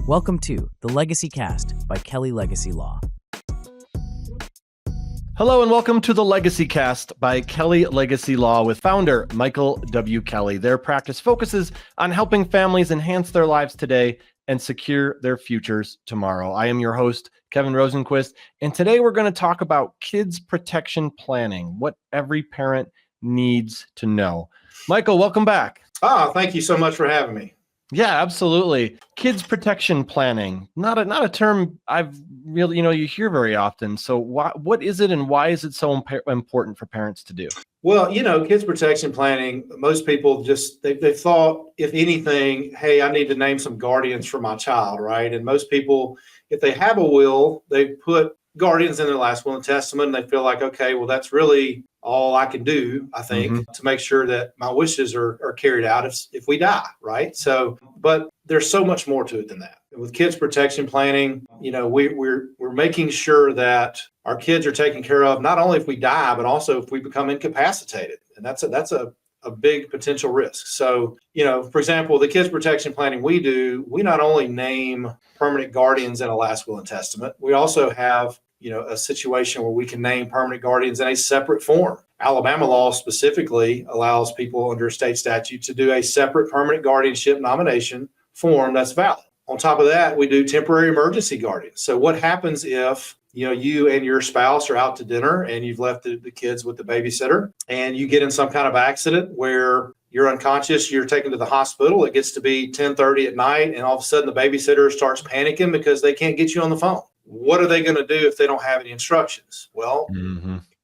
Welcome to The Legacy Cast by Kelley Legacy Law. Hello and welcome to The Legacy Cast by Kelley Legacy Law with founder Michael W. Kelley. Their practice focuses on helping families enhance their lives today and secure their futures tomorrow. I am your host, Kevin Rosenquist, and today we're going to talk about kids protection planning, what every parent needs to know. Michael, welcome back. Thank you so much for having me. Yeah, absolutely. Kids protection planning, not a term I've really, you hear very often. So what is it and why is it so important for parents to do? Well, kids protection planning, most people just, they thought, if anything, hey, I need to name some guardians for my child, right? And most people, if they have a will, they put guardians in their last will and testament, and they feel like, okay, well, that's really all I can do, I think, to make sure that my wishes are carried out if we die, right? So, but there's so much more to it than that. With kids protection planning, we're making sure that our kids are taken care of, not only if we die, but also if we become incapacitated. And that's a big potential risk. So, for example, the kids protection planning we do, we not only name permanent guardians in a last will and testament, we also have a situation where we can name permanent guardians in a separate form. Alabama law specifically allows people under state statute to do a separate permanent guardianship nomination form that's valid. On top of that, we do temporary emergency guardians. So what happens if you and your spouse are out to dinner and you've left the kids with the babysitter and you get in some kind of accident where you're unconscious, you're taken to the hospital, it gets to be 10:30 at night, and all of a sudden the babysitter starts panicking because they can't get you on the phone. What are they going to do if they don't have any instructions? Well,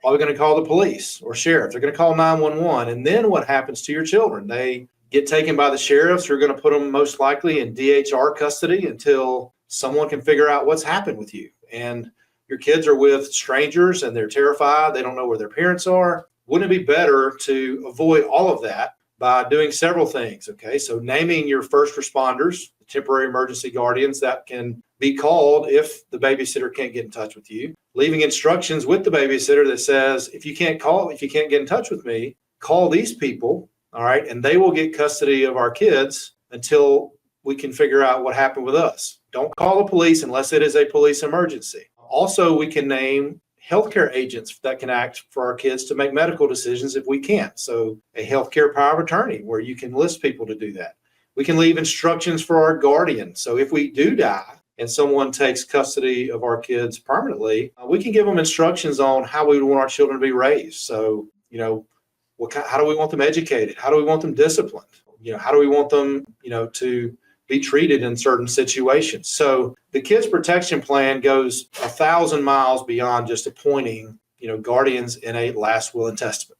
probably going to call the police or sheriff. They're going to call 911. And then what happens to your children? They get taken by the sheriffs who are going to put them most likely in DHR custody until someone can figure out what's happened with you. And your kids are with strangers and they're terrified. They don't know where their parents are. Wouldn't it be better to avoid all of that by doing several things? Okay, so naming your first responders, temporary emergency guardians that can be called if the babysitter can't get in touch with you, leaving instructions with the babysitter that says, if you can't get in touch with me, call these people, all right, and they will get custody of our kids until we can figure out what happened with us. Don't call the police unless it is a police emergency. Also, we can name healthcare agents that can act for our kids to make medical decisions if we can't. So a healthcare power of attorney where you can list people to do that. We can leave instructions for our guardian. So if we do die and someone takes custody of our kids permanently, we can give them instructions on how we want our children to be raised. So, how do we want them educated? How do we want them disciplined? How do we want them, to be treated in certain situations? So the kids protection plan goes 1,000 miles beyond just appointing, guardians in a last will and testament.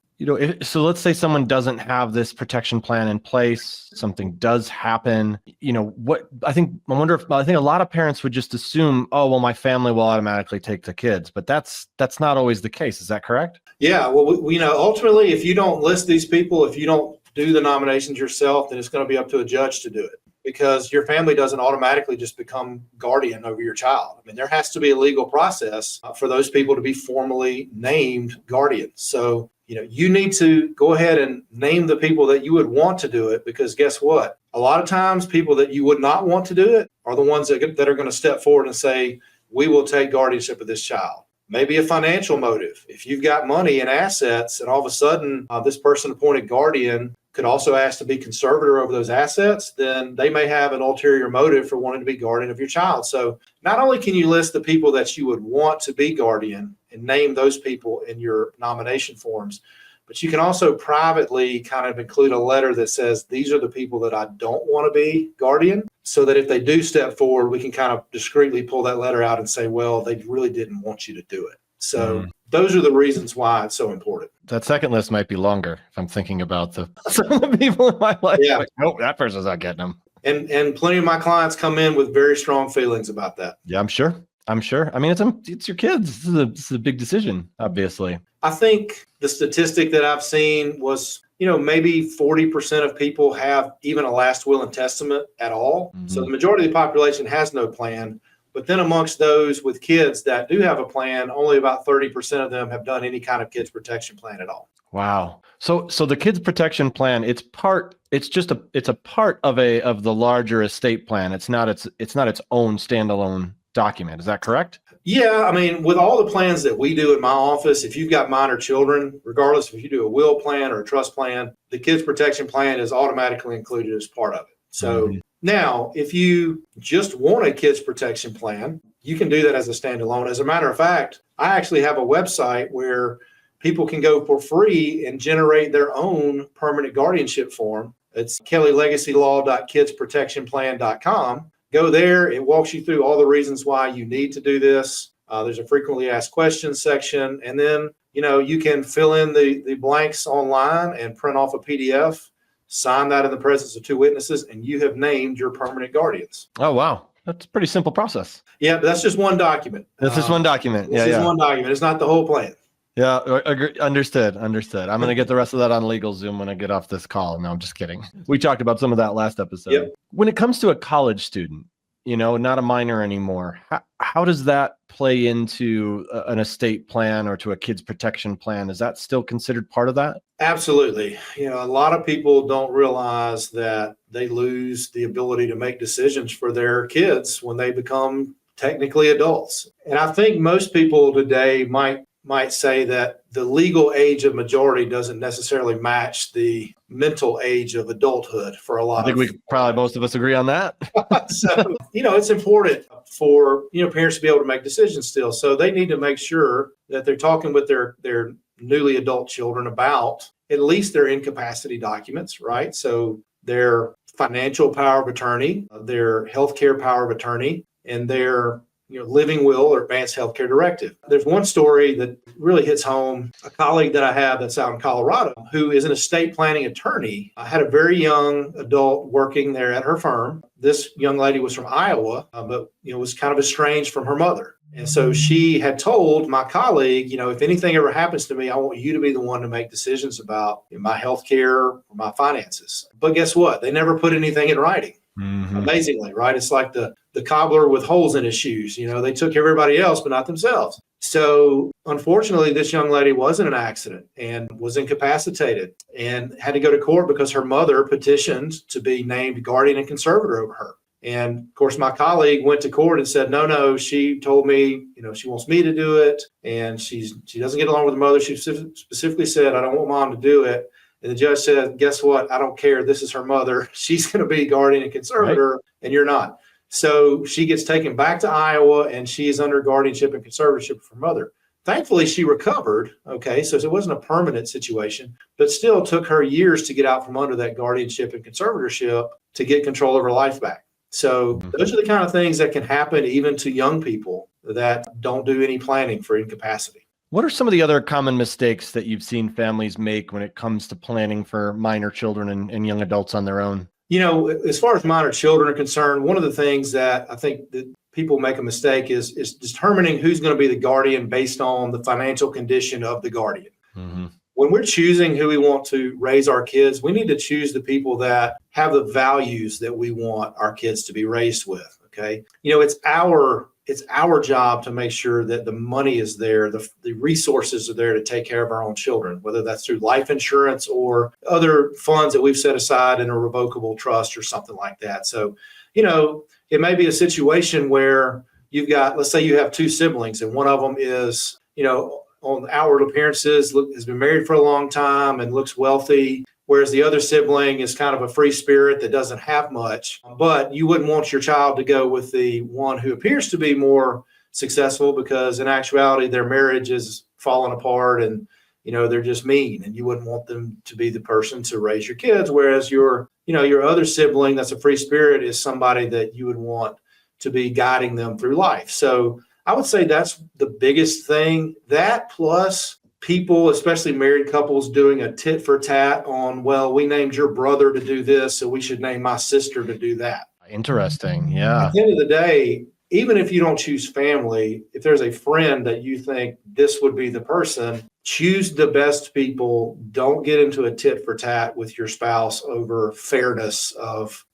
So let's say someone doesn't have this protection plan in place, something does happen, I think a lot of parents would just assume, oh, well, my family will automatically take the kids, but that's not always the case. Is that correct? Yeah. Well, ultimately, if you don't list these people, if you don't do the nominations yourself, then it's going to be up to a judge to do it, because your family doesn't automatically just become guardian over your child. I mean, there has to be a legal process for those people to be formally named guardians. So, you need to go ahead and name the people that you would want to do it, because guess what? A lot of times people that you would not want to do it are the ones that are going to step forward and say, we will take guardianship of this child. Maybe a financial motive. If you've got money and assets and all of a sudden this person appointed guardian could also ask to be conservator over those assets, then they may have an ulterior motive for wanting to be guardian of your child. So not only can you list the people that you would want to be guardian and name those people in your nomination forms, but you can also privately kind of include a letter that says, these are the people that I don't want to be guardian, so that if they do step forward, we can kind of discreetly pull that letter out and say, well, they really didn't want you to do it. So those are the reasons why it's so important. That second list might be longer if I'm thinking about some of the people in my life. Yeah. Like, nope, that person's not getting them. And plenty of my clients come in with very strong feelings about that. Yeah, I'm sure. I mean, it's your kids. This is a big decision, obviously. I think the statistic that I've seen was, maybe 40% of people have even a last will and testament at all. So the majority of the population has no plan. But then amongst those with kids that do have a plan, only about 30% of them have done any kind of kids protection plan at all. Wow. So the kids protection plan, it's a part of the larger estate plan. It's not its own standalone document. Is that correct? Yeah, I mean, with all the plans that we do in my office, if you've got minor children, regardless if you do a will plan or a trust plan, the kids protection plan is automatically included as part of it. So now, if you just want a kids protection plan, you can do that as a standalone. As a matter of fact, I actually have a website where people can go for free and generate their own permanent guardianship form. It's kelleylegacylaw.kidsprotectionplan.com. Go there. It walks you through all the reasons why you need to do this. There's a frequently asked questions section. And then, you can fill in the blanks online and print off a PDF, sign that in the presence of two witnesses, and you have named your permanent guardians. Oh, wow. That's a pretty simple process. Yeah, but that's just one document. That's just one document. This is one document. It's not the whole plan. Yeah, understood. I'm going to get the rest of that on LegalZoom when I get off this call. No, I'm just kidding. We talked about some of that last episode. Yep. When it comes to a college student, not a minor anymore, how does that play into an estate plan or to a kids protection plan? Is that still considered part of that? Absolutely. A lot of people don't realize that they lose the ability to make decisions for their kids when they become technically adults. And I think most people today might say that the legal age of majority doesn't necessarily match the mental age of adulthood for a lot. I think we probably most of us agree on that. So, it's important for, parents to be able to make decisions still. So they need to make sure that they're talking with their newly adult children about at least their incapacity documents, right? So their financial power of attorney, their healthcare power of attorney, and their living will or advanced healthcare directive. There's one story that really hits home. A colleague that I have that's out in Colorado, who is an estate planning attorney, had a very young adult working there at her firm. This young lady was from Iowa, but was kind of estranged from her mother. And so she had told my colleague, if anything ever happens to me, I want you to be the one to make decisions about my healthcare or my finances. But guess what? They never put anything in writing. Mm-hmm. Amazingly, right? It's like the cobbler with holes in his shoes. They took everybody else, but not themselves. So unfortunately, this young lady was in an accident and was incapacitated and had to go to court because her mother petitioned to be named guardian and conservator over her. And of course, my colleague went to court and said, no, she told me, she wants me to do it. And she doesn't get along with her mother. She specifically said, I don't want mom to do it. And the judge said, guess what? I don't care. This is her mother. She's going to be guardian and conservator, right, and you're not. So she gets taken back to Iowa and she is under guardianship and conservatorship of her mother. Thankfully, she recovered. Okay. So it wasn't a permanent situation, but still took her years to get out from under that guardianship and conservatorship to get control of her life back. So those are the kind of things that can happen even to young people that don't do any planning for incapacity. What are some of the other common mistakes that you've seen families make when it comes to planning for minor children and young adults on their own? As far as minor children are concerned, one of the things that I think that people make a mistake is determining who's going to be the guardian based on the financial condition of the guardian. Mm-hmm. When we're choosing who we want to raise our kids, we need to choose the people that have the values that we want our kids to be raised with. Okay. It's our job to make sure that the money is there, the resources are there to take care of our own children, whether that's through life insurance or other funds that we've set aside in a revocable trust or something like that. So, it may be a situation where let's say you have two siblings and one of them is, on outward appearances, has been married for a long time and looks wealthy, whereas the other sibling is kind of a free spirit that doesn't have much. But you wouldn't want your child to go with the one who appears to be more successful because in actuality, their marriage is falling apart and, they're just mean, and you wouldn't want them to be the person to raise your kids. Whereas your other sibling that's a free spirit is somebody that you would want to be guiding them through life. So I would say that's the biggest thing. That plus people, especially married couples, doing a tit for tat on, well, we named your brother to do this, so we should name my sister to do that. Interesting. Yeah. At the end of the day, even if you don't choose family, if there's a friend that you think this would be the person, choose the best people. Don't get into a tit for tat with your spouse over fairness of,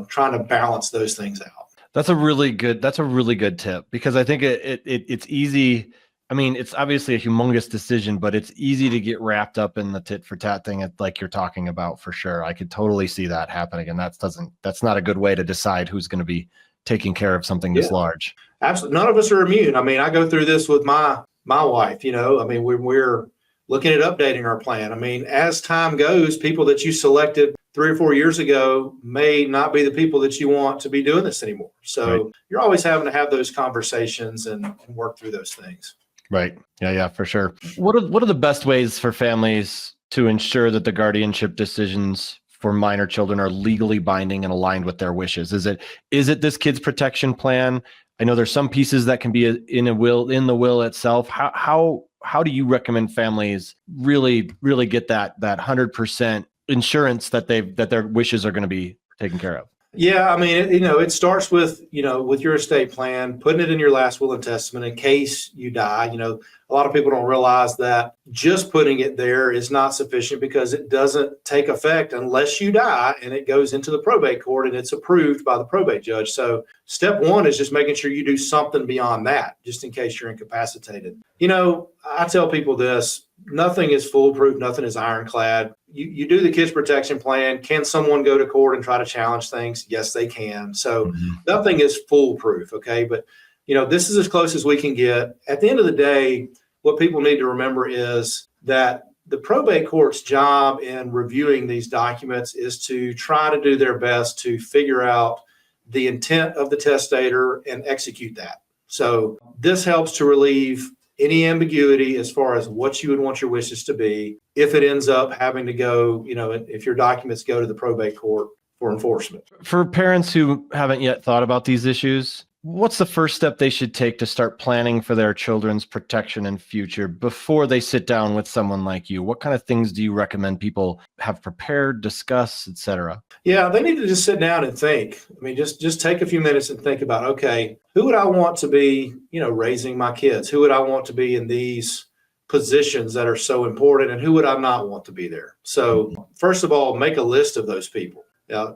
trying to balance those things out. That's a really good tip, because I think it's easy I mean, it's obviously a humongous decision, but it's easy to get wrapped up in the tit for tat thing like you're talking about for sure. I could totally see that happening. And that's not a good way to decide who's going to be taking care of something this large. Absolutely. None of us are immune. I mean, I go through this with my wife, I mean, we're looking at updating our plan. I mean, as time goes, people that you selected 3 or 4 years ago may not be the people that you want to be doing this anymore. So You're always having to have those conversations and work through those things. Right. Yeah, for sure. What are the best ways for families to ensure that the guardianship decisions for minor children are legally binding and aligned with their wishes? Is it this kid's protection plan? I know there's some pieces that can be in the will itself. How do you recommend families really get that 100% insurance that their wishes are going to be taken care of? Yeah, I mean, it starts with, with your estate plan, putting it in your last will and testament in case you die. A lot of people don't realize that just putting it there is not sufficient because it doesn't take effect unless you die and it goes into the probate court and it's approved by the probate judge. So step one is just making sure you do something beyond that, just in case you're incapacitated. I tell people this, nothing is foolproof, nothing is ironclad. You do the kids protection plan. Can someone go to court and try to challenge things? Yes, they can. So nothing is foolproof. Okay. But, this is as close as we can get. At the end of the day, what people need to remember is that the probate court's job in reviewing these documents is to try to do their best to figure out the intent of the testator and execute that. So this helps to relieve any ambiguity as far as what you would want your wishes to be if it ends up having to go, if your documents go to the probate court for enforcement. For parents who haven't yet thought about these issues, what's the first step they should take to start planning for their children's protection and future before they sit down with someone like you? What kind of things do you recommend people have prepared, discuss, etc.? Yeah, they need to just sit down and think. I mean, just take a few minutes and think about, okay, who would I want to be, raising my kids? Who would I want to be in these positions that are so important? And who would I not want to be there? So first of all, make a list of those people.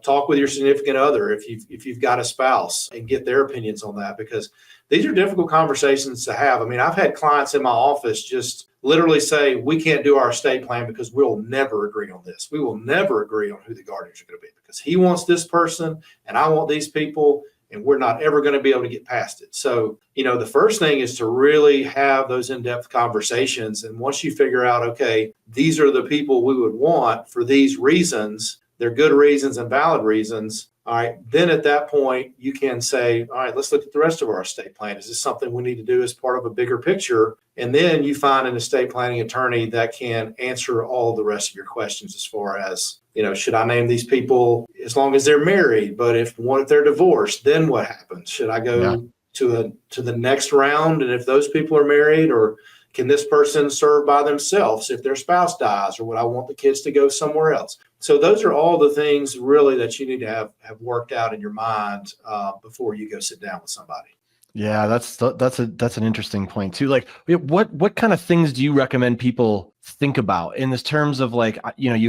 Talk with your significant other if you've got a spouse and get their opinions on that, because these are difficult conversations to have. I mean, I've had clients in my office just literally say, we can't do our estate plan because we'll never agree on this. We will never agree on who the guardians are going to be because he wants this person and I want these people, and we're not ever going to be able to get past it. So, the first thing is to really have those in-depth conversations. And once you figure out, okay, these are the people we would want for these reasons, they're good reasons and valid reasons. All right. Then at that point, you can say, all right, let's look at the rest of our estate plan. Is this something we need to do as part of a bigger picture? And then you find an estate planning attorney that can answer all the rest of your questions as far as, should I name these people as long as they're married? But if they're divorced, then what happens? Should I go to the next round? And if those people are married, or can this person serve by themselves if their spouse dies, or would I want the kids to go somewhere else? So those are all the things really that you need to have worked out in your mind before you go sit down with somebody. Yeah, that's an interesting point too. Like, what kind of things do you recommend people think about in this terms of, like, you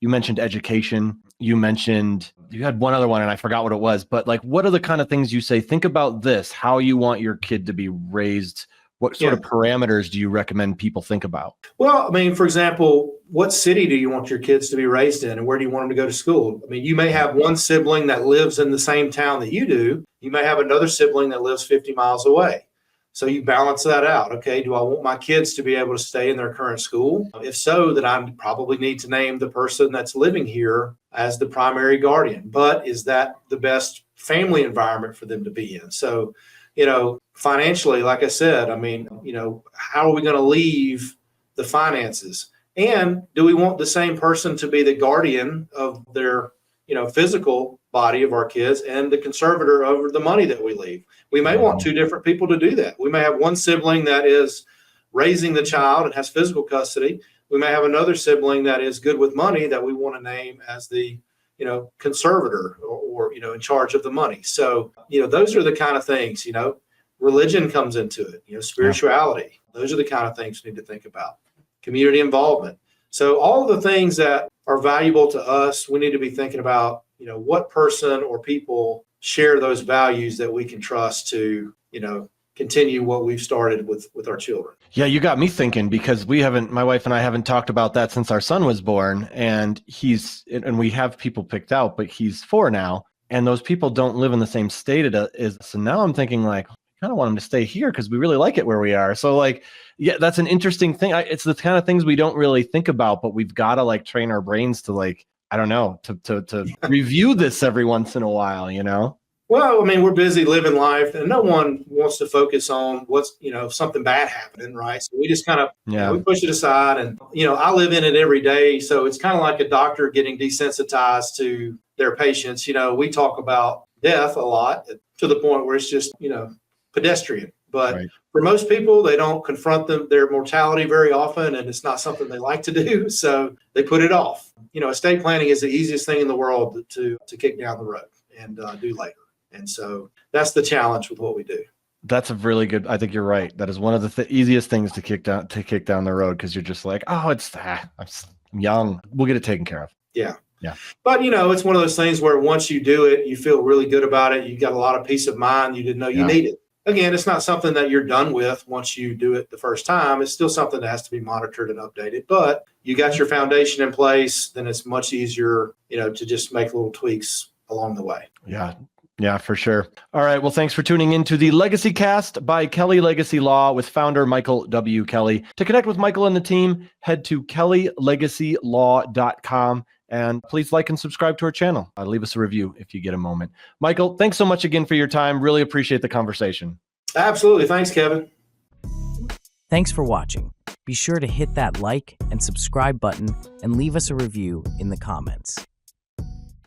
mentioned education, you had one other one and I forgot what it was, but like, what are the kind of things you say, think about this, how you want your kid to be raised? What sort of parameters do you recommend people think about? Well, I mean, for example, what city do you want your kids to be raised in, and where do you want them to go to school? I mean, you may have one sibling that lives in the same town that you do. You may have another sibling that lives 50 miles away. So you balance that out. Okay, do I want my kids to be able to stay in their current school? If so, then I probably need to name the person that's living here as the primary guardian. But is that the best family environment for them to be in? So, financially, like I said, I mean, how are we going to leave the finances? And do we want the same person to be the guardian of their, physical body of our kids and the conservator over the money that we leave? We may want two different people to do that. We may have one sibling that is raising the child and has physical custody. We may have another sibling that is good with money that we want to name as the, conservator or in charge of the money. So, those are the kind of things, religion comes into it, spirituality. Those are the kind of things we need to think about. Community involvement. So all of the things that are valuable to us, we need to be thinking about, what person or people share those values that we can trust to, continue what we've started with our children. Yeah, you got me thinking, because my wife and I haven't talked about that since our son was born, and we have people picked out, but he's 4 now, and those people don't live in the same state as. So now I'm thinking like, I kind of want him to stay here because we really like it where we are. So like, yeah, that's an interesting thing. It's the kind of things we don't really think about, but we've got to like train our brains to like, I don't know, to review this every once in a while, you know? Well, I mean, we're busy living life, and no one wants to focus on what's, something bad happening, right? So we just kind of, we push it aside, and, I live in it every day. So it's kind of like a doctor getting desensitized to their patients. We talk about death a lot to the point where it's just, pedestrian. But right. For most people, they don't confront their mortality very often, and it's not something they like to do. So they put it off. Estate planning is the easiest thing in the world to kick down the road and do later. And so that's the challenge with what we do. That's a really good, I think you're right. That is one of the easiest things to kick down the road, because you're just like, oh, I'm young. We'll get it taken care of. Yeah. Yeah. But, it's one of those things where once you do it, you feel really good about it. You got a lot of peace of mind. You didn't know you needed. Again, it's not something that you're done with once you do it the first time. It's still something that has to be monitored and updated. But you got your foundation in place, then it's much easier, to just make little tweaks along the way. Yeah. Yeah, for sure. All right. Well, thanks for tuning into the Legacy Cast by Kelley Legacy Law with founder Michael W. Kelley. To connect with Michael and the team, head to kelleylegacylaw.com, and please like and subscribe to our channel. Leave us a review if you get a moment. Michael, thanks so much again for your time. Really appreciate the conversation. Absolutely. Thanks, Kevin. Thanks for watching. Be sure to hit that like and subscribe button and leave us a review in the comments.